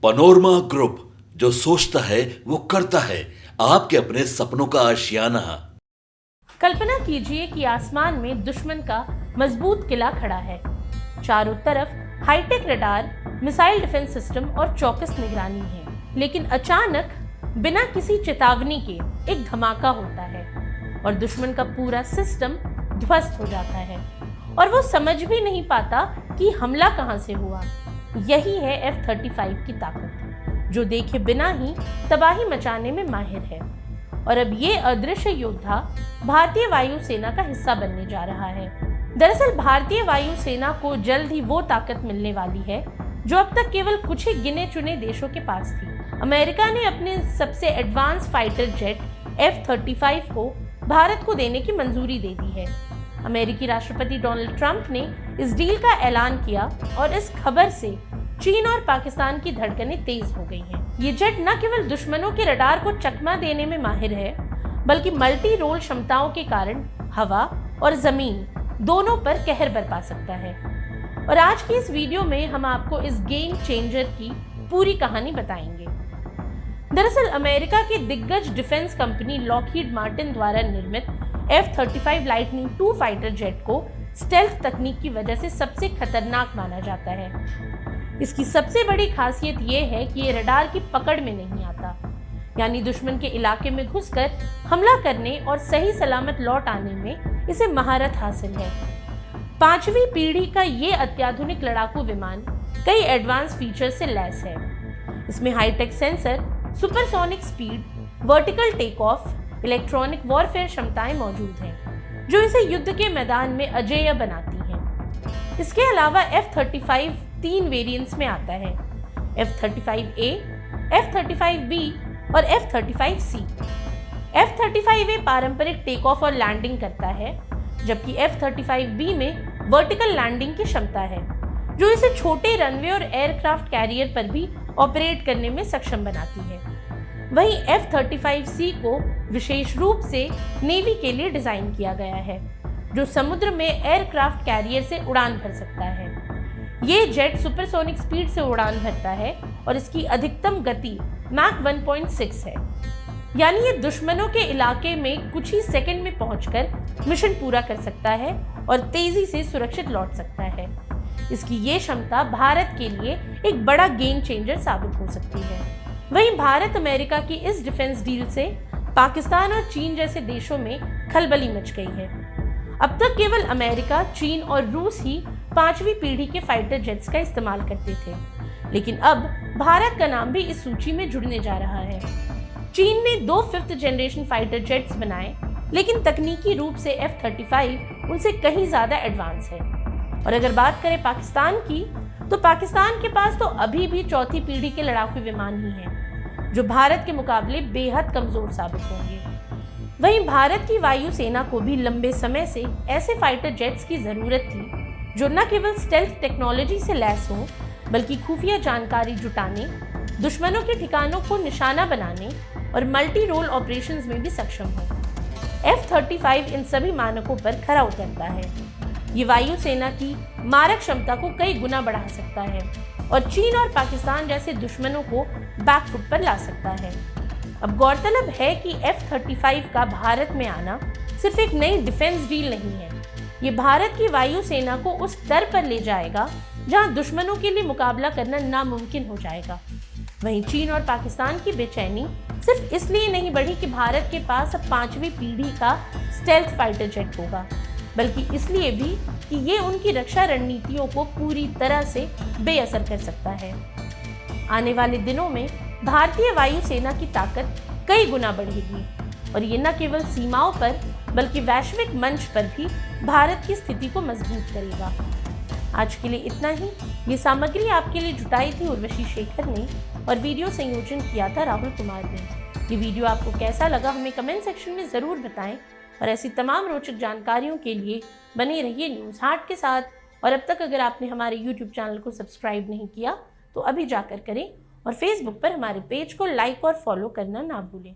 Panorama group, जो सोचता है वो करता है। आपके अपने सपनों का आशियाना। कल्पना कीजिए कि आसमान में दुश्मन का मजबूत किला खड़ा है। चारों तरफ hi tech radar, missile defence system और चौकस निगरानी है। लेकिन अचानक बिना किसी चेतावनी के एक धमाका होता है और दुश्मन का पूरा सिस्टम ध्वस्त हो जाता है और वो समझ भी नहीं पाता कि हमला कहां से हुआ। यही है F-35 की ताकत, जो देखे बिना ही तबाही मचाने में माहिर है। और अब ये अदृश्य योद्धा भारतीय वायुसेना का हिस्सा बनने जा रहा है। दरअसल भारतीय वायुसेना को जल्द ही वो ताकत मिलने वाली है जो अब तक केवल कुछ ही गिने चुने देशों के पास थी। अमेरिका ने अपने सबसे एडवांस फाइटर जेट F-35 को भारत को देने की मंजूरी दे दी है। अमेरिकी राष्ट्रपति डोनाल्ड ट्रंप ने इस डील का ऐलान किया और इस खबर से चीन और पाकिस्तान की धड़कनें तेज हो गई हैं। ये जेट न केवल दुश्मनों के रडार को चकमा देने में माहिर है, बल्कि मल्टी रोल क्षमताओं के कारण हवा और जमीन दोनों पर कहर बरपा सकता है। और आज की इस वीडियो में हम आपको इस गेम चेंजर की पूरी कहानी बताएंगे। दरअसल अमेरिका की दिग्गज डिफेंस कंपनी लॉकहीड मार्टिन द्वारा निर्मित F-35 lightning II fighter jet को स्टेल्थ तकनीक की वजह से सबसे खतरनाक माना जाता है। इसकी सबसे बड़ी खासियत ये है कि ये रडार की पकड़ में नहीं आता, यानी दुश्मन के इलाके में घुसकर हमला करने और सही सलामत लौट आने में इसे महारत हासिल है। 5वीं पीढ़ी का ये अत्याधुनिक लड़ाकू विमान कई एडवांस फीचर्स से लैस है। इसमें hi tech sensor, supersonic speed, vertical take off, electronic warfare क्षमताएं मौजूद हैं, जो इसे युद्ध के मैदान में अजेय बनाती हैं। इसके अलावा F-35 3 वेरिएंट्स में आता है: F-35A, F-35B और F-35C। F-35A पारंपरिक टेक ऑफ और लैंडिंग करता है, जबकि F-35B में वर्टिकल लैंडिंग की क्षमता है, जो इसे छोटे रनवे और एयरक्राफ्ट कैरियर पर भी ऑपरेट करने में सक्षम बनाती है। वहीं F-35C को विशेष रूप से नेवी के लिए डिजाइन किया गया है, जो समुद्र में एयरक्राफ्ट कैरियर से उड़ान भर सकता है। ये जेट सुपरसोनिक स्पीड से उड़ान भरता है और इसकी अधिकतम गति Mach 1.6 है, यानी ये दुश्मनों के इलाके में कुछ ही सेकंड में पहुंचकर मिशन पूरा कर सकता है और तेजी से सुरक्षित लौट सकता है। इसकी ये क्षमता भारत के लिए एक बड़ा गेम चेंजर साबित हो सकती है। वहीं भारत अमेरिका की इस डिफेंस डील से पाकिस्तान और चीन जैसे देशों में खलबली मच गई है। अब तक केवल अमेरिका, चीन और रूस ही 5वीं पीढ़ी के फाइटर जेट्स का इस्तेमाल करते थे, लेकिन अब भारत का नाम भी इस सूची में जुड़ने जा रहा है। चीन ने 2 5th जनरेशन फाइटर जेट्स बनाए, लेकिन तकनीकी रूप से F-35 उनसे कहीं ज्यादा एडवांस है। और अगर बात करें पाकिस्तान की, तो पाकिस्तान के पास तो अभी भी 4थी पीढ़ी के लड़ाकू विमान ही हैं, जो भारत के मुकाबले बेहद कमजोर साबित होंगे। वहीं भारत की वायुसेना को भी लंबे समय से ऐसे फाइटर जेट्स की जरूरत थी जो न केवल स्टेल्थ टेक्नोलॉजी से लैस हों, बल्कि खुफिया जानकारी जुटाने, दुश्मनों के ठिकानों को निशाना बनाने और मल्टी रोल ऑपरेशंस में भी सक्षम हो। F-35 इन सभी मानकों पर खरा उतरता है। ये वायुसेना की मारक क्षमता को कई गुना बढ़ा सकता है और चीन और पाकिस्तान जैसे दुश्मनों को बैकफुट पर ला सकता है। अब गौरतलब है कि F-35 का भारत में आना सिर्फ एक नई डिफेंस डील नहीं है, ये भारत की वायुसेना को उस स्तर पर ले जाएगा जहां दुश्मनों के लिए मुकाबला करना नामुमकिन हो जाएगा। वहीं चीन और पाकिस्तान की बेचैनी सिर्फ इसलिए नहीं बढ़ी कि भारत के पास अब 5वीं पीढ़ी का स्टेल्थ फाइटर जेट होगा, बल्कि इसलिए भी कि ये उनकी रक्षा रणनीतियों को पूरी तरह से बेअसर कर सकता है। आने वाले दिनों में भारतीय वायुसेना की ताकत कई गुना बढ़ेगी और ये न केवल सीमाओं पर बल्कि वैश्विक मंच पर भी भारत की स्थिति को मजबूत करेगा। आज के लिए इतना ही। ये सामग्री आपके लिए जुटाई थी उर्वशी शेखर ने और वीडियो संयोजन किया था राहुल कुमार ने। ये वीडियो आपको कैसा लगा हमें कमेंट सेक्शन में ज़रूर बताएं और ऐसी तमाम रोचक जानकारियों के लिए बने रहिए न्यूज़ हाट के साथ। और अब तक अगर आपने हमारे YouTube चैनल को सब्सक्राइब नहीं किया तो अभी जाकर करें और फेसबुक पर हमारे पेज को लाइक और फॉलो करना ना भूलें।